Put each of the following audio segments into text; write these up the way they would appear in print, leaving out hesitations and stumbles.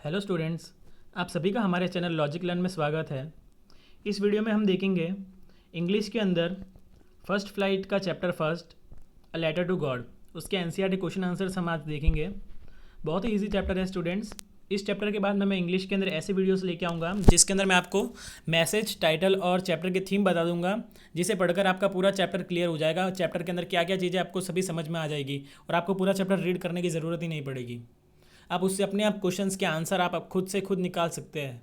Hello students, आप सभी का हमारे चैनल लॉजिक लर्न में स्वागत है। इस वीडियो में हम देखेंगे इंग्लिश के अंदर फर्स्ट फ्लाइट का chapter first, a letter to God, उसके एनसीईआरटी क्वेश्चन आंसर्स हम आज देखेंगे। बहुत ही इजी चैप्टर है स्टूडेंट्स। इस चैप्टर के बाद मैं इंग्लिश के अंदर ऐसे वीडियोस लेके आऊँगा जिसके अंदर मैं आपको मैसेज, टाइटल और चैप्टर की थीम बता दूंगा, जिसे पढ़कर आपका पूरा चैप्टर क्लियर हो जाएगा। चैप्टर के अंदर क्या क्या चीज़ें आपको सभी समझ में आ जाएगी और आपको पूरा चैप्टर रीड करने की ज़रूरत ही नहीं पड़ेगी। आप उससे अपने आप क्वेश्चंस के आंसर आप खुद से खुद निकाल सकते हैं।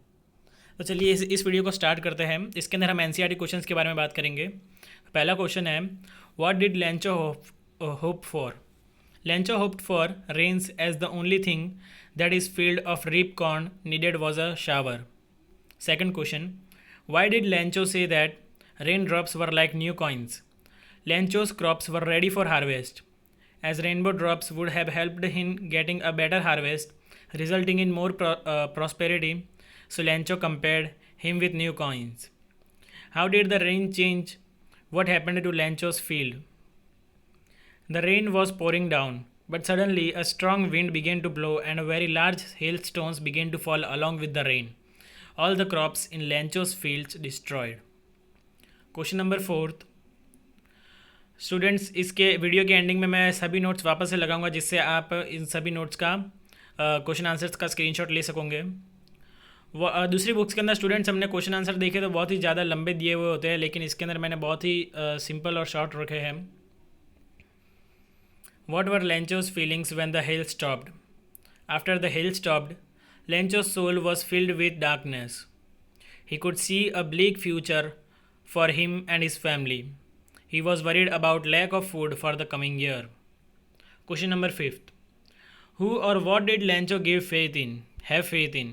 तो चलिए इस वीडियो को स्टार्ट करते हैं। इसके अंदर हम एनसीईआरटी क्वेश्चंस के बारे में बात करेंगे। पहला क्वेश्चन है, what did Lencho hope for? Lencho hoped for rains as the only thing that his field of ripe corn needed was a shower. Second question, why did Lencho say that rain drops were like new coins? Lencho's crops were ready for harvest, as rainbow drops would have helped in getting a better harvest, resulting in more prosperity. So Lencho compared him with new coins. How did the rain change what happened to Lencho's field? The rain was pouring down, but suddenly a strong wind began to blow and very large hailstones began to fall along with the rain. All the crops in Lencho's fields destroyed. Question number 4. Students, इसके video के ending में मैं सभी notes वापस से लगाऊंगा, जिससे आप इन सभी नोट्स का क्वेश्चन आंसर्स का स्क्रीनशॉट ले सकोगे। दूसरी बुक्स के अंदर स्टूडेंट्स हमने क्वेश्चन आंसर देखे तो बहुत ही ज़्यादा लंबे दिए हुए होते हैं, लेकिन इसके अंदर मैंने बहुत ही सिंपल और शॉर्ट रखे हैं। What were Lencho's feelings when the hail stopped? After the hail stopped, Lencho's soul was filled with darkness. He could see a bleak future for him and his family. He was worried about lack of food for the coming year. Question number 5. Who or what did Lencho have faith in?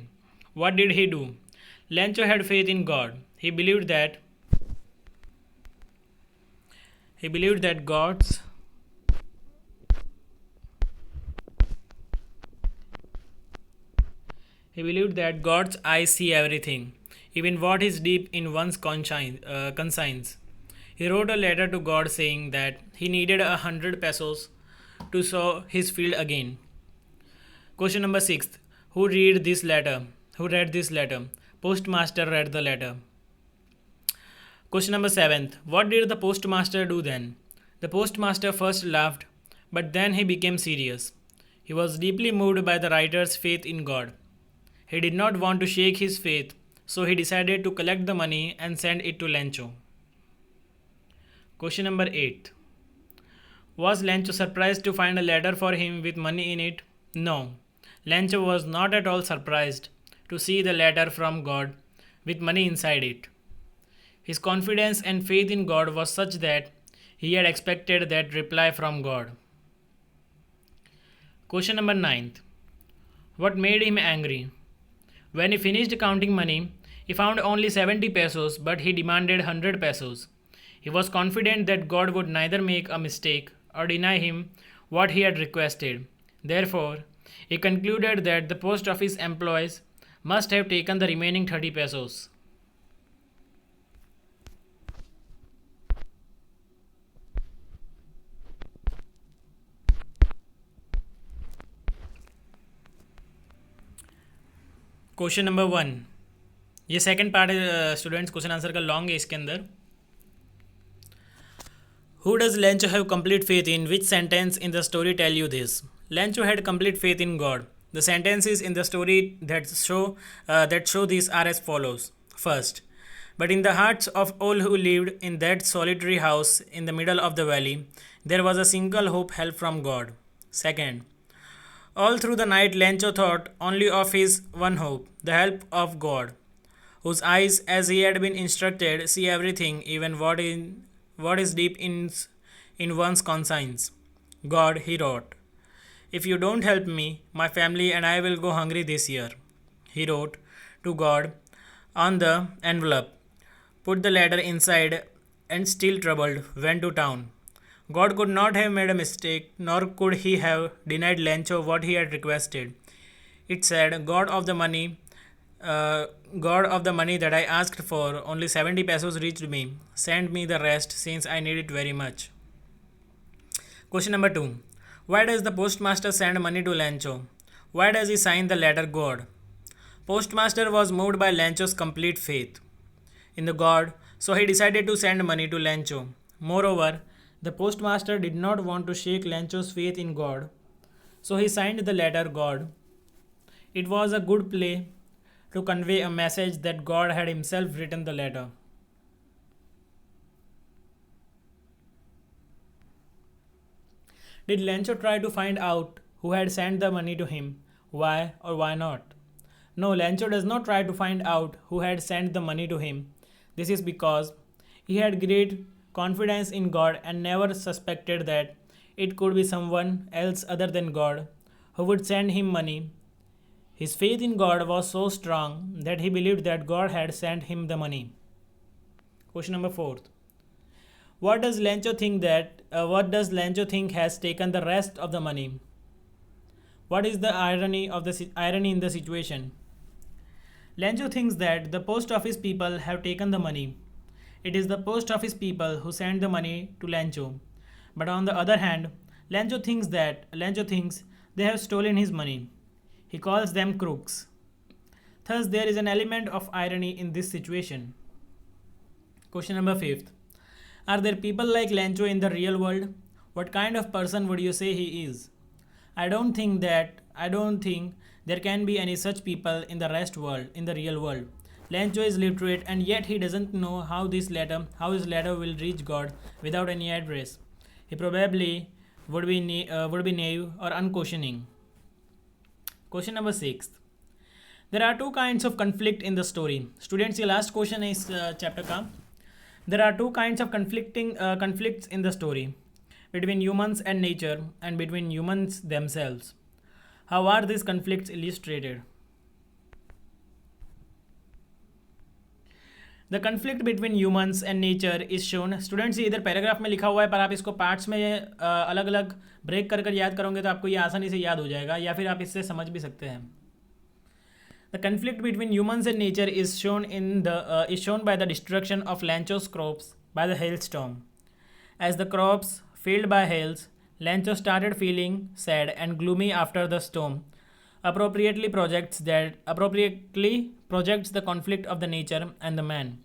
What did he do? Lencho had faith in God. He believed that God's eyes see everything, even what is deep in one's conscience. He wrote a letter to God saying that he needed 100 pesos to sow his field again. Question number 6. Who read this letter? Postmaster read the letter. Question number 7. What did the postmaster do then? The postmaster first laughed, but then he became serious. He was deeply moved by the writer's faith in God. He did not want to shake his faith, so he decided to collect the money and send it to Lencho. Question number 8. Was Lencho surprised to find a letter for him with money in it? No. Lencho was not at all surprised to see the letter from God with money inside it. His confidence and faith in God was such that he had expected that reply from God. Question number 9. What made him angry? When he finished counting money, he found only 70 pesos, but he demanded 100 pesos. He was confident that God would neither make a mistake or deny him what he had requested. Therefore, he concluded that the post office employees must have taken the remaining 30 pesos. Question number 1, ये second part है students, question answer का long है। इसके अंदर Who does Lencho have complete faith in? Which sentence in the story tell you this? Lencho had complete faith in God. The sentences in the story that show this are as follows. First, but in the hearts of all who lived in that solitary house in the middle of the valley, there was a single hope, help from God. Second, all through the night Lencho thought only of his one hope, the help of God, whose eyes, as he had been instructed, see everything, even what is deep in one's conscience. God, he wrote, if you don't help me, my family and I will go hungry this year. He wrote to God on the envelope, put the letter inside, and still troubled, went to town. God could not have made a mistake, nor could he have denied Lencho what he had requested. It said, God of the money that I asked for, only 70 pesos reached me. Send me the rest, since I need it very much. Question number 2. Why does the postmaster send money to Lencho? Why does he sign the letter God? Postmaster was moved by Lencho's complete faith in the god, so he decided to send money to Lencho. Moreover, the postmaster did not want to shake Lencho's faith in God, so he signed the letter God. It was a good play to convey a message that God had himself written the letter. Did Lencho try to find out who had sent the money to him? Why or why not? No, Lencho does not try to find out who had sent the money to him. This is because he had great confidence in God and never suspected that it could be someone else other than God who would send him money. His faith in God was so strong that he believed that God had sent him the money. Question number 4. What does Lencho think has taken the rest of the money? What is the irony in the situation? Lencho thinks that the post office people have taken the money. It is the post office people who send the money to Lencho. But on the other hand, Lencho thinks they have stolen his money. He calls them crooks. Thus, there is an element of irony in this situation. Question number 5. Are there people like Lencho in the real world? What kind of person would you say he is? I don't think there can be any such people in the real world. Lencho is literate and yet he doesn't know how his letter will reach God without any address. He probably would be naive or unquestioning. Question number 6. There are two kinds of conflict in the story. Students, ये last question है इस chapter का. There are two kinds of conflicts in the story, between humans and nature and between humans themselves. How are these conflicts illustrated? The conflict between humans and nature is shown. Students, ये इधर paragraph में लिखा हुआ है, पर आप इसको parts में अलग अलग ब्रेक कर याद करोगे तो आपको ये आसानी से याद हो जाएगा, या फिर आप इससे समझ भी सकते हैं. The conflict between humans and nature is shown by the destruction of Lencho's crops by the hailstorm. As the crops failed by hails, Lencho started feeling sad and gloomy after the storm. Appropriately projects the conflict of the nature and the man.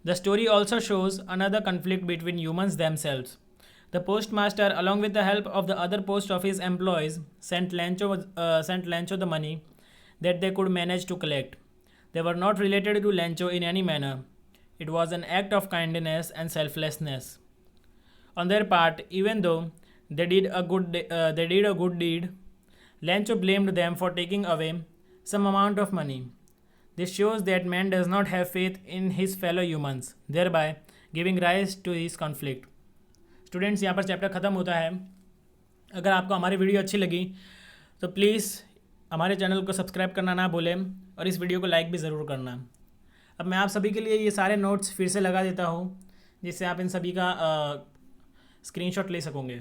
The story also shows another conflict between humans themselves. The postmaster, along with the help of the other post office employees, sent Lencho the money that they could manage to collect. They were not related to Lencho in any manner. It was an act of kindness and selflessness on their part. Even though they did a good deed, Lencho blamed them for taking away some amount of money. This shows that man does not have faith in his fellow humans, thereby giving rise to this conflict. Students, यहाँ पर chapter ख़त्म होता है. अगर आपको हमारी video अच्छी लगी तो प्लीज़ हमारे चैनल को सब्सक्राइब करना ना भूलें और इस वीडियो को लाइक भी ज़रूर करना. अब मैं आप सभी के लिए ये सारे नोट्स फिर से लगा देता हूँ जिससे आप इन सभी का स्क्रीनशॉट ले सकोगे.